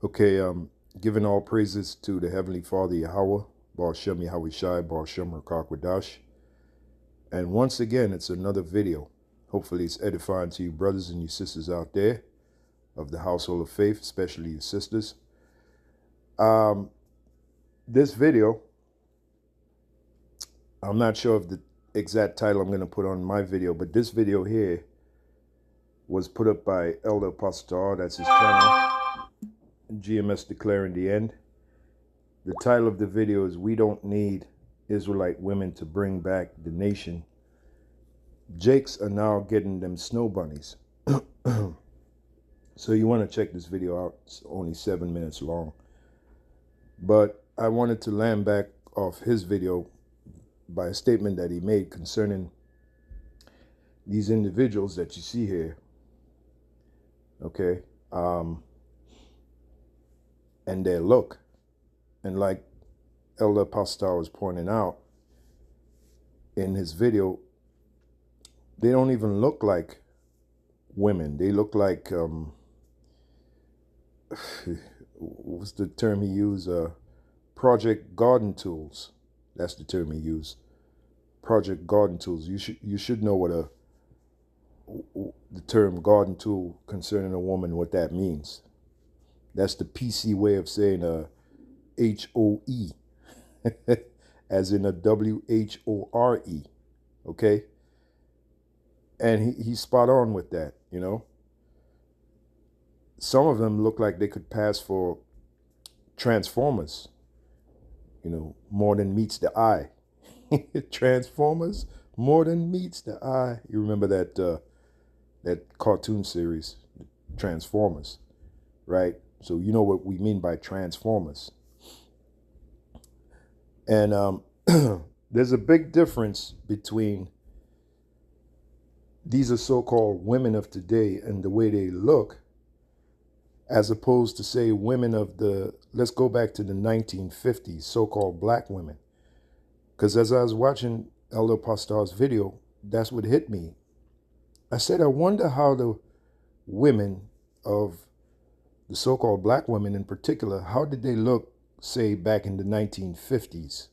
Okay, giving all praises to the Heavenly Father Yahweh, Baal Shem Yahweh Shai, Baal Shem Rakakwadash. And once again, it's another video. Hopefully it's edifying to you brothers and you sisters out there of the household of faith, especially your sisters. Um, this video, I'm not sure of the exact title I'm going to put on my video, but this video here was put up by Elder Apostle, that's his channel, GMS Declaring the End. The title of the video is "We Don't Need Israelite Women to Bring Back the Nation. Jakes are now getting them snow bunnies." So you want to check this video out. It's only 7 minutes long. But I wanted to land back off his video by a statement that he made concerning these individuals that you see here. Okay. And their look. And like Elder Pastor was pointing out in his video, they don't even look like women. They look like, what's the term he used? Project garden tools. That's the term he used. Project garden tools. You should know what the term garden tool concerning a woman, what that means. That's the PC way of saying HOE, as in a WHORE. Okay. And he's spot on with that, you know. Some of them look like they could pass for Transformers, you know, more than meets the eye. Transformers, more than meets the eye. You remember that cartoon series, Transformers, right? So you know what we mean by Transformers. And there's a big difference between these are so-called women of today and the way they look, as opposed to, say, women of let's go back to the 1950s, so-called black women. Because as I was watching Elder Pastor's video, that's what hit me. I said, I wonder how the women of the so-called black women in particular, how did they look, say, back in the 1950s?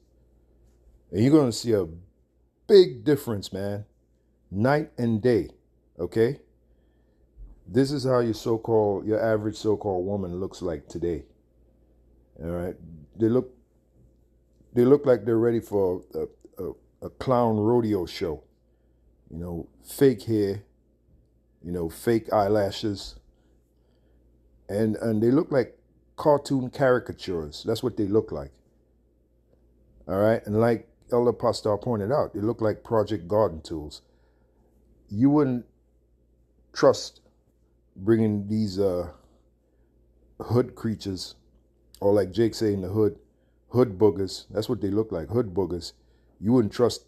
And you're going to see a big difference, man. Night and day, okay? This is how your average so-called woman looks like today. All right? They look like they're ready for a clown rodeo show. You know, fake hair, you know, fake eyelashes. And they look like cartoon caricatures. That's what they look like. All right? And like Elder Pastor pointed out, they look like Project Garden tools. You wouldn't trust bringing these hood creatures, or like Jake say in the hood boogers. That's what they look like, hood boogers. You wouldn't trust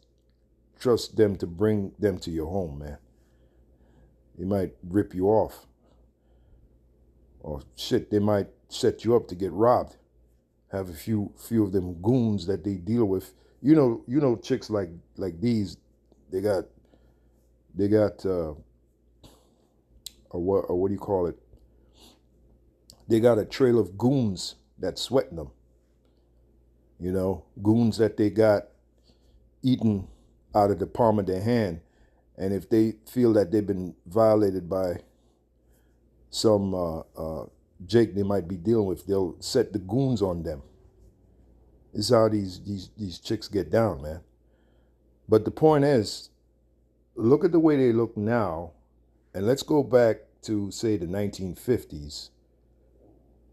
them to bring them to your home, man. They might rip you off, or shit, they might set you up to get robbed. Have a few of them goons that they deal with. You know, chicks like these, they got what do you call it? They got a trail of goons that's sweating them. You know, goons that they got eaten out of the palm of their hand. And if they feel that they've been violated by some Jake they might be dealing with, they'll set the goons on them. This is how these chicks get down, man. But the point is, look at the way they look now, and let's go back to, say, the 1950s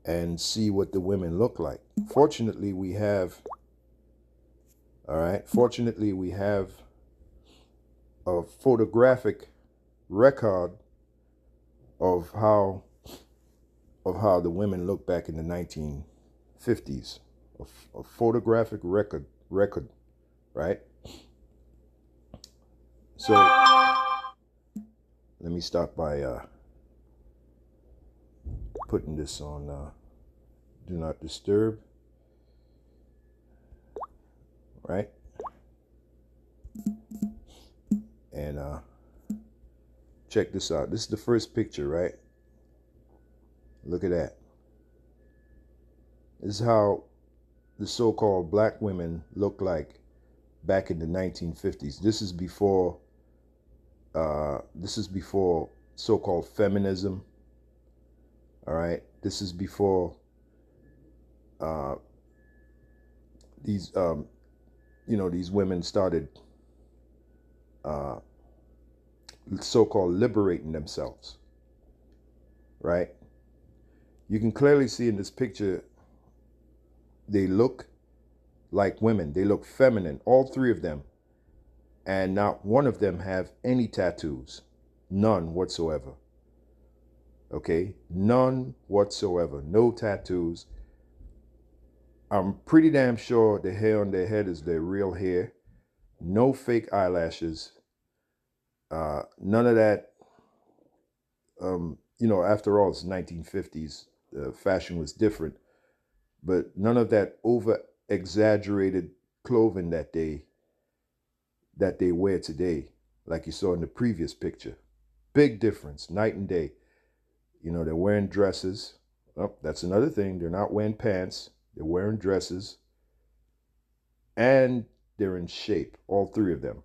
and see what the women look like. Fortunately, we have a photographic record of how the women look back in the 1950s. A photographic record, right? So let me start by putting this on do not disturb, right? And check this out. This is the first picture, right? Look at that. This is how the so-called black women look like back in the 1950s. This is before so-called feminism. All right, this is before uh, these these women started uh, so-called liberating themselves. Right, you can clearly see in this picture they look like women. They look feminine, all three of them, and not one of them have any tattoos, none whatsoever. Okay, none whatsoever, no tattoos. I'm pretty damn sure the hair on their head is their real hair. No fake eyelashes. None of that. After all, it's 1950s. Fashion was different, but none of that over exaggerated clothing that they wear today, like you saw in the previous picture. Big difference, night and day. They're wearing dresses. Oh, that's another thing. They're not wearing pants. They're wearing dresses. And they're in shape, all three of them.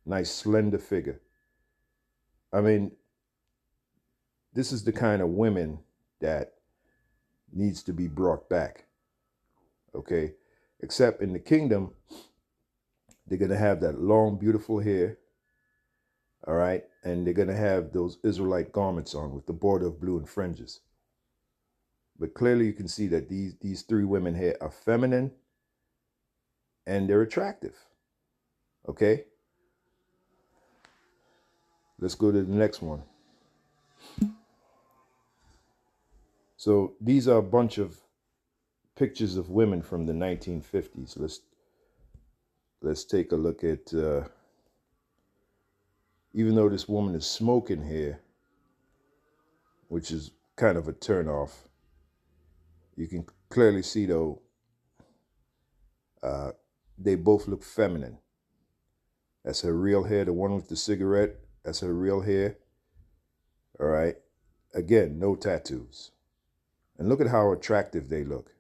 Nice, slender figure. I mean, this is the kind of women that needs to be brought back. Okay? Except in the kingdom, they're going to have that long, beautiful hair. All right? And they're going to have those Israelite garments on with the border of blue and fringes. But clearly you can see that these three women here are feminine and they're attractive. Okay? Let's go to the next one. So these are a bunch of pictures of women from the 1950s. Let's take a look at, even though this woman is smoking here, which is kind of a turnoff, you can clearly see though, they both look feminine. That's her real hair. The one with the cigarette, that's her real hair. All right. Again, no tattoos. And look at how attractive they look.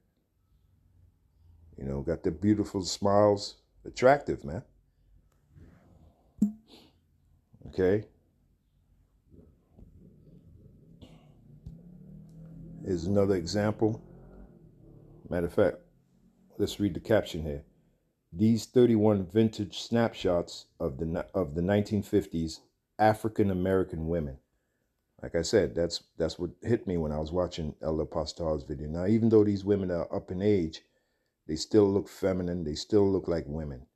Got the beautiful smiles. Attractive, man. Okay. Here's another example. Matter of fact, let's read the caption here. These 31 vintage snapshots of the 1950s African American women. Like I said, that's what hit me when I was watching Elder Pastor's video. Now, even though these women are up in age, they still look feminine. They still look like women.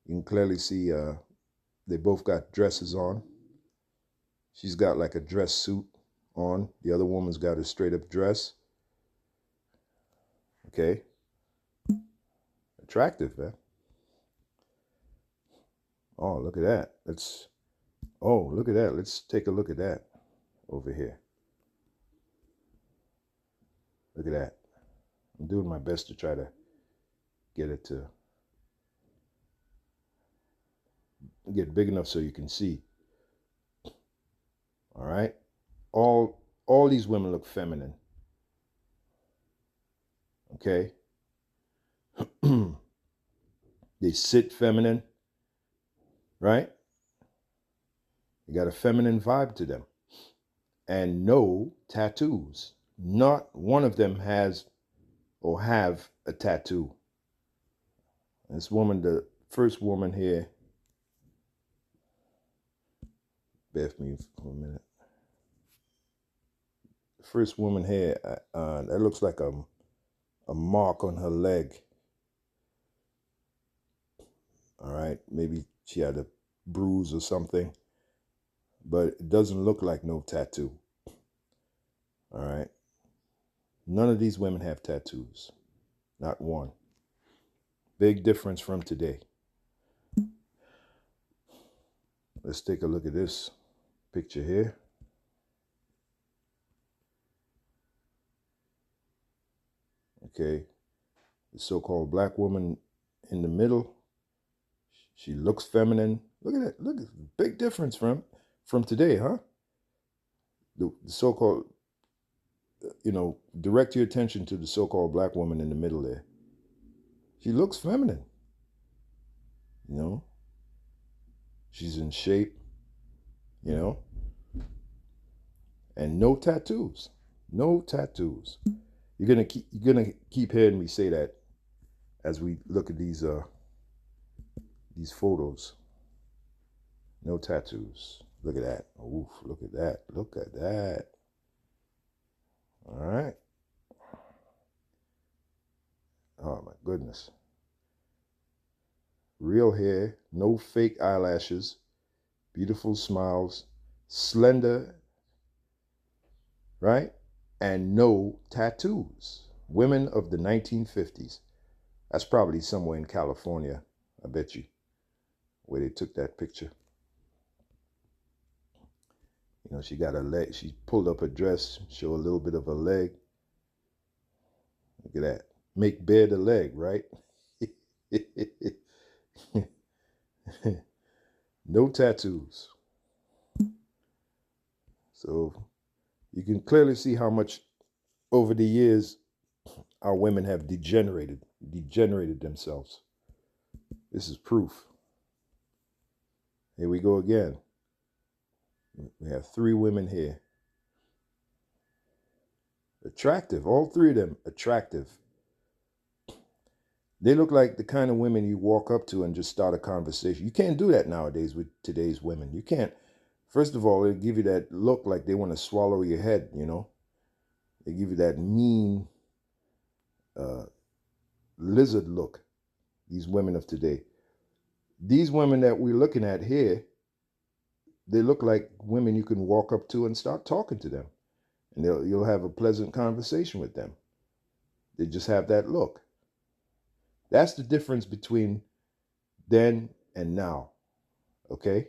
You can clearly see they both got dresses on. She's got like a dress suit on. The other woman's got a straight up dress. Okay. Attractive, man. Oh, look at that. Look at that. Let's take a look at that over here. Look at that. I'm doing my best to try to get it to get big enough so you can see. All right. All these women look feminine. Okay. They sit feminine, right? They got a feminine vibe to them. And no tattoos. Not one of them has or have a tattoo. This woman, the first woman here, bear with me for a minute. The first woman here, that looks like a mark on her leg. All right, maybe she had a bruise or something, but it doesn't look like no tattoo. All right. None of these women have tattoos. Not one. Big difference from today. Let's take a look at this picture here. Okay. The so-called black woman in the middle. She looks feminine. Look at that. Look at the big difference from today, huh? The so-called direct your attention to the so-called black woman in the middle there. She looks feminine. She's in shape, and no tattoos. No tattoos. You're gonna keep hearing me say that as we look at these photos. No tattoos. Look at that. Oof, look at that. Look at that. All right. Oh my goodness. Real hair, no fake eyelashes, beautiful smiles, slender, right? And no tattoos. Women of the 1950s. That's probably somewhere in California, I bet you, where they took that picture. She got her leg, she pulled up her dress, show a little bit of her leg. Look at that. Make bare the leg, right? No tattoos. So you can clearly see how much over the years our women have degenerated themselves. This is proof. Here we go again. We have 3 women here. Attractive, all 3 of them attractive. They look like the kind of women you walk up to and just start a conversation. You can't do that nowadays with today's women. You can't. First of all, they give you that look like they want to swallow your head, They give you that mean lizard look, these women of today. These women that we're looking at here, they look like women you can walk up to and start talking to them. And you'll have a pleasant conversation with them. They just have that look. That's the difference between then and now. Okay?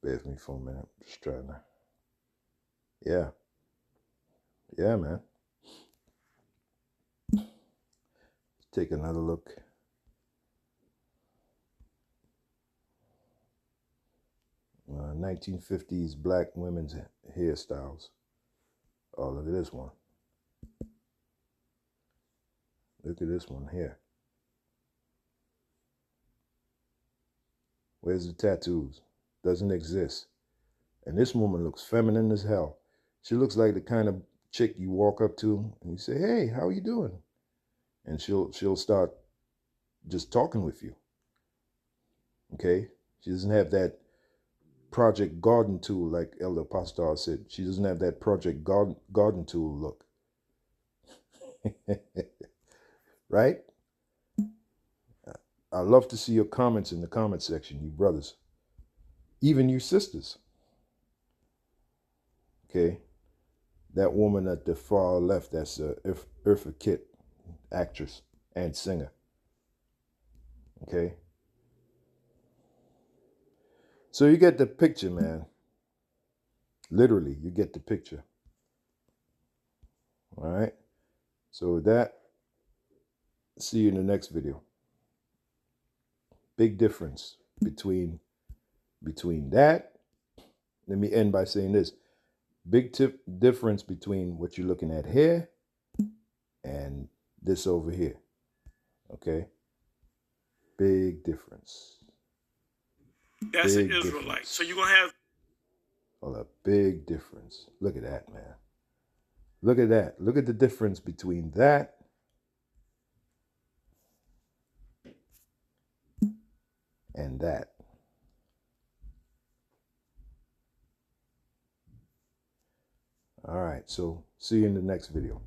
Bear with me for a minute. Just trying to. Yeah. Yeah, man. Take another look. Uh, 1950s black women's hairstyles. Oh, look at this one. Look at this one here. Where's the tattoos? Doesn't exist. And this woman looks feminine as hell. She looks like the kind of chick you walk up to and you say, "Hey, how are you doing?" And she'll start just talking with you. Okay? She doesn't have that Project Garden tool like Elder Pastor said. She doesn't have that Project Garden tool look. Right? I love to see your comments in the comment section, you brothers. Even you sisters. Okay? That woman at the far left, that's Eartha Kitt, actress and singer. Okay? So you get the picture, man. Literally, you get the picture. All right? So with that, see you in the next video. Big difference between that. Let me end by saying this. Big difference between what you're looking at here and this over here. Okay? Big difference. That's an Israelite. So you're going to have... Oh, a big difference. Look at that, man. Look at that. Look at the difference between that and that. All right, so see you in the next video.